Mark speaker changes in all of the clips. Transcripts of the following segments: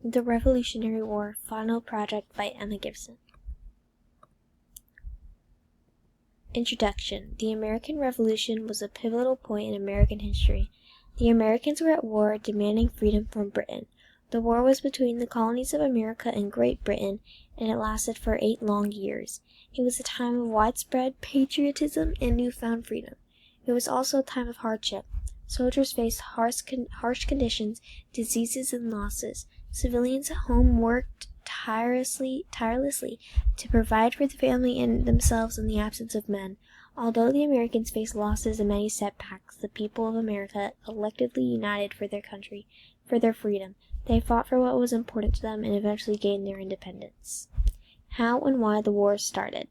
Speaker 1: The Revolutionary War Final Project by Emma Gibson. Introduction. The American Revolution was a pivotal point in American history. The Americans were at war, demanding freedom from Britain. The war was between the colonies of America and Great Britain, and it lasted for 8 long years. It was a time of widespread patriotism and newfound freedom. It was also a time of hardship. Soldiers faced harsh conditions, diseases, and losses. Civilians at home worked tirelessly to provide for the family and themselves in the absence of men. Although the Americans faced losses and many setbacks, the people of America collectively united for their country, for their freedom. They fought for what was important to them and eventually gained their independence. How and why the war started.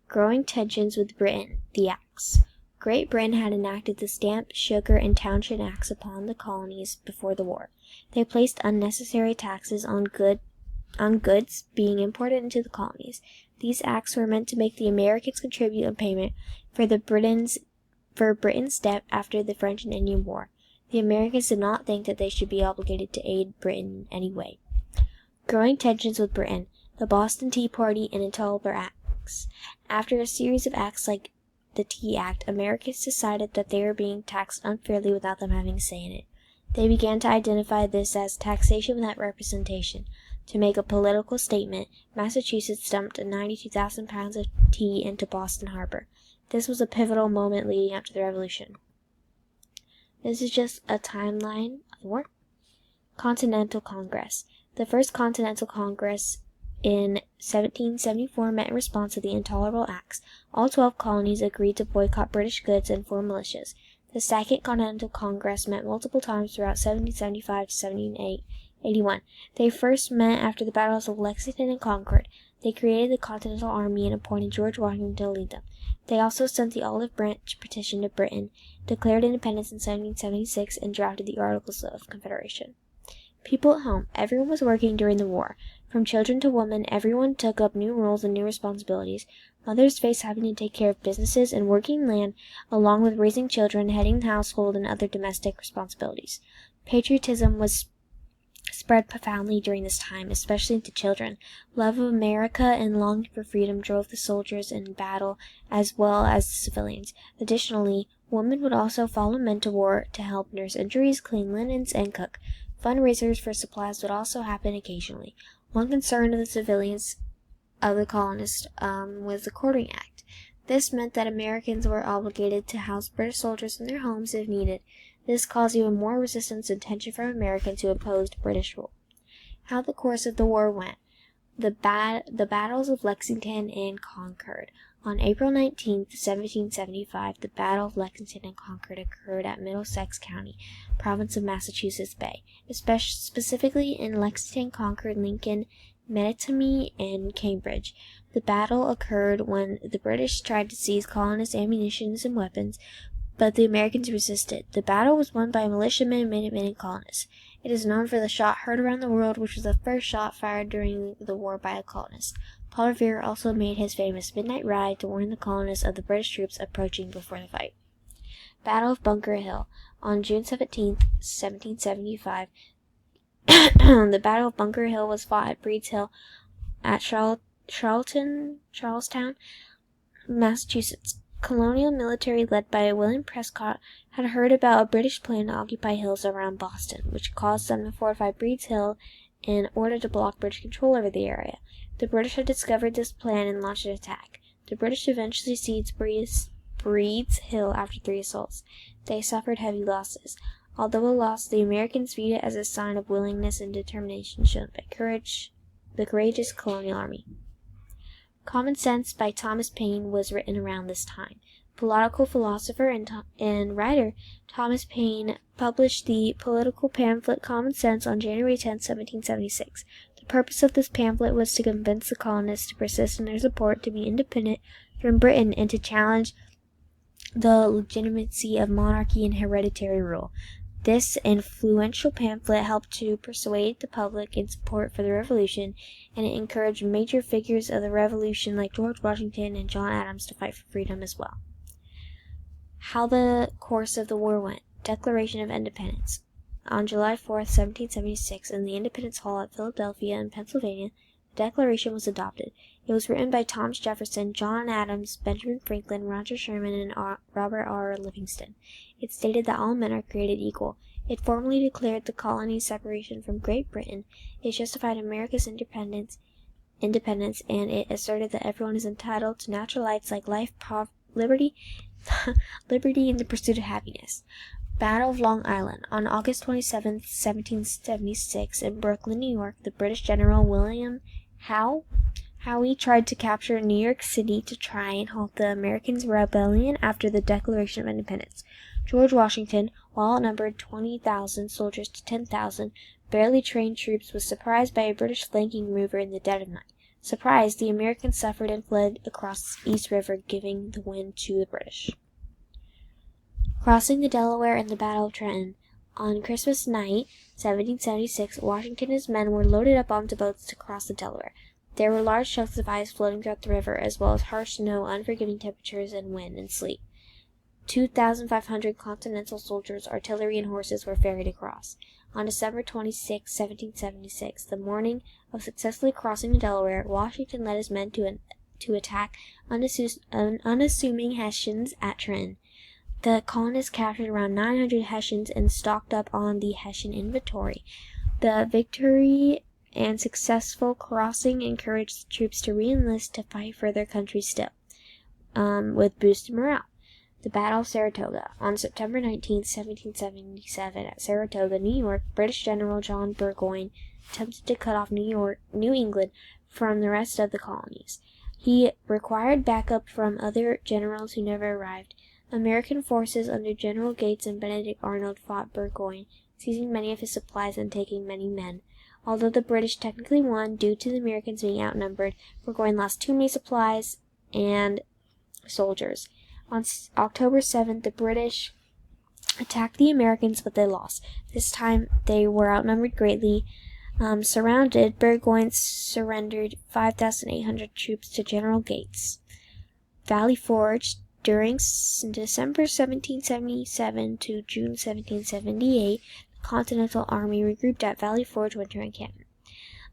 Speaker 1: Growing tensions with Britain, the Acts. Great Britain had enacted the Stamp, Sugar, and Townshend Acts upon the colonies before the war. They placed unnecessary taxes on goods being imported into the colonies. These acts were meant to make the Americans contribute a payment for Britain's debt after the French and Indian War. The Americans did not think that they should be obligated to aid Britain in any way. Growing tensions with Britain, the Boston Tea Party, and Intolerable Acts. After a series of acts like the Tea Act, Americans decided that they were being taxed unfairly without them having a say in it. They began to identify this as taxation without representation. To make a political statement, Massachusetts dumped 92,000 pounds of tea into Boston Harbor. This was a pivotal moment leading up to the Revolution. This is just a timeline of the war. Continental Congress. The First Continental Congress in 1774 met in response to the Intolerable Acts. All 12 colonies agreed to boycott British goods and form militias. The Second Continental Congress met multiple times throughout 1775 to 1781. They first met after the battles of Lexington and Concord. They created the Continental Army and appointed George Washington to lead them. They also sent the Olive Branch Petition to Britain, declared independence in 1776, and drafted the Articles of Confederation. People at home. Everyone was working during the war. From children to women, everyone took up new roles and new responsibilities. Mothers faced having to take care of businesses and working land, along with raising children, heading the household, and other domestic responsibilities. Patriotism was spread profoundly during this time, especially to children. Love of America and longing for freedom drove the soldiers in battle as well as the civilians. Additionally, women would also follow men to war to help nurse injuries, clean linens, and cook. Fundraisers for supplies would also happen occasionally. One concern of the civilians of the colonists was the Quartering Act. This meant that Americans were obligated to house British soldiers in their homes if needed. This caused even more resistance and tension from Americans who opposed British rule. How the course of the war went. The battles of Lexington and Concord. On April 19, 1775, the Battle of Lexington and Concord occurred at Middlesex County, province of Massachusetts Bay, specifically in Lexington, Concord, Lincoln, Metatomee, and Cambridge. The battle occurred when the British tried to seize colonists' ammunition and weapons, but the Americans resisted. The battle was won by militiamen, minutemen, and colonists. It is known for the shot heard around the world, which was the first shot fired during the war by a colonist. Paul Revere also made his famous midnight ride to warn the colonists of the British troops approaching before the fight. Battle of Bunker Hill. On June 17, 1775, the Battle of Bunker Hill was fought at Breed's Hill at Charlestown, Massachusetts. Colonial military led by William Prescott had heard about a British plan to occupy hills around Boston, which caused them to fortify Breed's Hill in order to block British control over the area. The British had discovered this plan and launched an attack. The British eventually seized Breed's Hill after 3 assaults. They suffered heavy losses. Although a loss, the Americans viewed it as a sign of willingness and determination shown by the courageous colonial army. Common Sense by Thomas Paine was written around this time. Political philosopher and writer Thomas Paine published the political pamphlet Common Sense on January 10, 1776. The purpose of this pamphlet was to convince the colonists to persist in their support to be independent from Britain and to challenge the legitimacy of monarchy and hereditary rule. This influential pamphlet helped to persuade the public in support for the Revolution, and it encouraged major figures of the Revolution like George Washington and John Adams to fight for freedom as well. How the course of the war went. Declaration of Independence. On July 4th, 1776, in the Independence Hall at Philadelphia in Pennsylvania, the Declaration was adopted. It was written by Thomas Jefferson, John Adams, Benjamin Franklin, Roger Sherman, and Robert R. Livingston. It stated that all men are created equal. It formally declared the colony's separation from Great Britain. It justified America's independence, and it asserted that everyone is entitled to natural rights like life, liberty, liberty, and the pursuit of happiness. Battle of Long Island. On August 27, 1776, in Brooklyn, New York, the British General William Howe tried to capture New York City to try and halt the Americans' rebellion after the Declaration of Independence. George Washington, while outnumbered 20,000 soldiers to 10,000, barely trained troops, was surprised by a British flanking maneuver in the dead of night. Surprised, the Americans suffered and fled across East River, giving the win to the British. Crossing the Delaware in the Battle of Trenton. On Christmas night, 1776, Washington and his men were loaded up onto boats to cross the Delaware. There were large chunks of ice floating throughout the river, as well as harsh snow, unforgiving temperatures, and wind and sleet. 2,500 Continental soldiers, artillery, and horses were ferried across. On December 26, 1776, the morning of successfully crossing the Delaware, Washington led his men to attack unassuming Hessians at Trenton. The colonists captured around 900 Hessians and stocked up on the Hessian inventory. The victory and successful crossing encouraged the troops to re-enlist to fight for their country still, with boosted morale. The Battle of Saratoga. On September 19, 1777, at Saratoga, New York, British General John Burgoyne attempted to cut off New England from the rest of the colonies. He required backup from other generals who never arrived. American forces under General Gates and Benedict Arnold fought Burgoyne, seizing many of his supplies and taking many men. Although the British technically won due to the Americans being outnumbered, Burgoyne lost too many supplies and soldiers. On October 7th, the British attacked the Americans, but they lost. This time, they were outnumbered greatly. Surrounded, Burgoyne surrendered 5,800 troops to General Gates. Valley Forge. During December 1777 to June 1778, the Continental Army regrouped at Valley Forge Winter Encampment.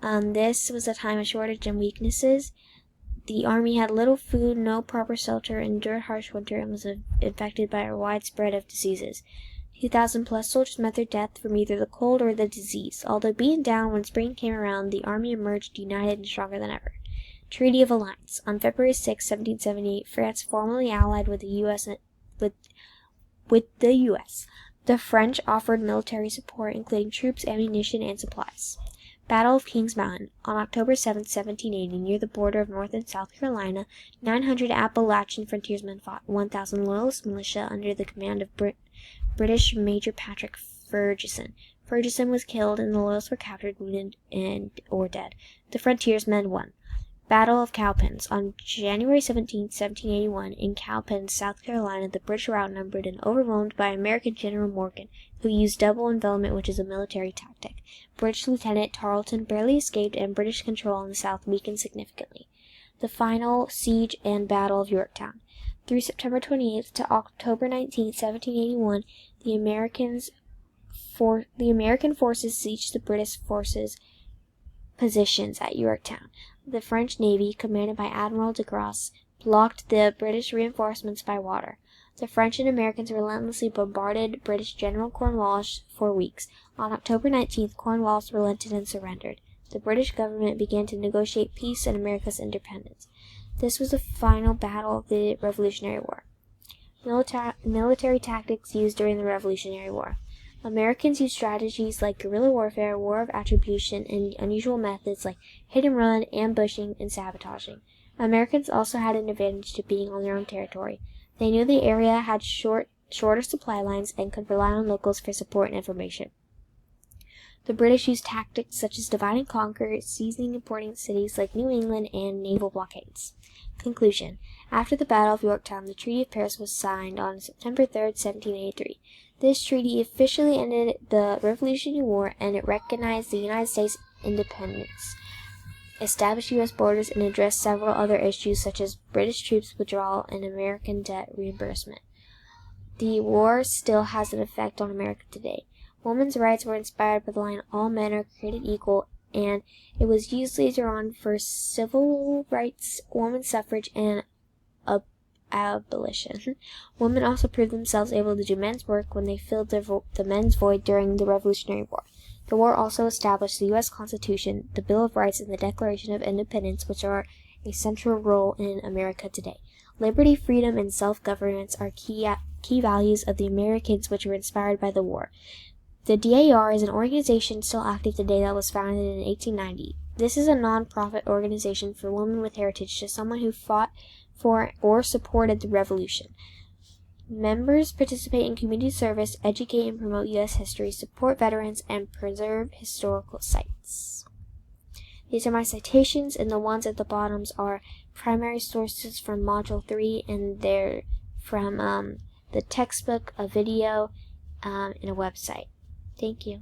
Speaker 1: This was a time of shortage and weaknesses. The army had little food, no proper shelter, endured harsh winter, and was infected by a wide spread of diseases. 2,000 plus soldiers met their death from either the cold or the disease. Although beaten down when spring came around, the army emerged united and stronger than ever. Treaty of Alliance. On February 6, 1778, France formally allied with the U.S. The French offered military support, including troops, ammunition, and supplies. Battle of Kings Mountain. On October 7, 1780, near the border of North and South Carolina, 900 Appalachian frontiersmen fought 1,000 Loyalist militia under the command of British Major Patrick Ferguson. Ferguson was killed, and the Loyalists were captured, wounded, or dead. The frontiersmen won. Battle of Cowpens. On January 17, 1781, in Cowpens, South Carolina, the British were outnumbered and overwhelmed by American General Morgan, who used double envelopment, which is a military tactic. British Lieutenant Tarleton barely escaped, and British control in the South weakened significantly. The final siege and Battle of Yorktown. Through September 28th to October 19, 1781, the American forces sieged the British forces' positions at Yorktown. The French Navy, commanded by Admiral de Grasse, blocked the British reinforcements by water. The French and Americans relentlessly bombarded British General Cornwallis for weeks. On October 19th, Cornwallis relented and surrendered. The British government began to negotiate peace and America's independence. This was the final battle of the Revolutionary War. Military tactics used during the Revolutionary War. Americans used strategies like guerrilla warfare, war of attribution, and unusual methods like hit and run, ambushing, and sabotaging. Americans also had an advantage to being on their own territory. They knew the area had shorter supply lines and could rely on locals for support and information. The British used tactics such as divide and conquer, seizing important cities like New England, and naval blockades. Conclusion. After the Battle of Yorktown, the Treaty of Paris was signed on September 3, 1783. This treaty officially ended the Revolutionary War, and it recognized the United States' independence, established U.S. borders, and addressed several other issues such as British troops withdrawal and American debt reimbursement. The war still has an effect on America today. Women's rights were inspired by the line, "All men are created equal," and it was used later on for civil rights, women's suffrage, and abolition. Women also proved themselves able to do men's work when they filled the men's void during the Revolutionary War. The war also established the U.S. Constitution, the Bill of Rights, and the Declaration of Independence, which are a central role in America today. Liberty, freedom, and self-governance are key values of the Americans which were inspired by the war. The DAR is an organization still active today that was founded in 1890. This is a non-profit organization for women with heritage, to someone who fought for or supported the revolution. Members participate in community service, educate and promote U.S. history, support veterans, and preserve historical sites. These are my citations, and the ones at the bottoms are primary sources from Module 3, and they're from the textbook, a video, and a website. Thank you.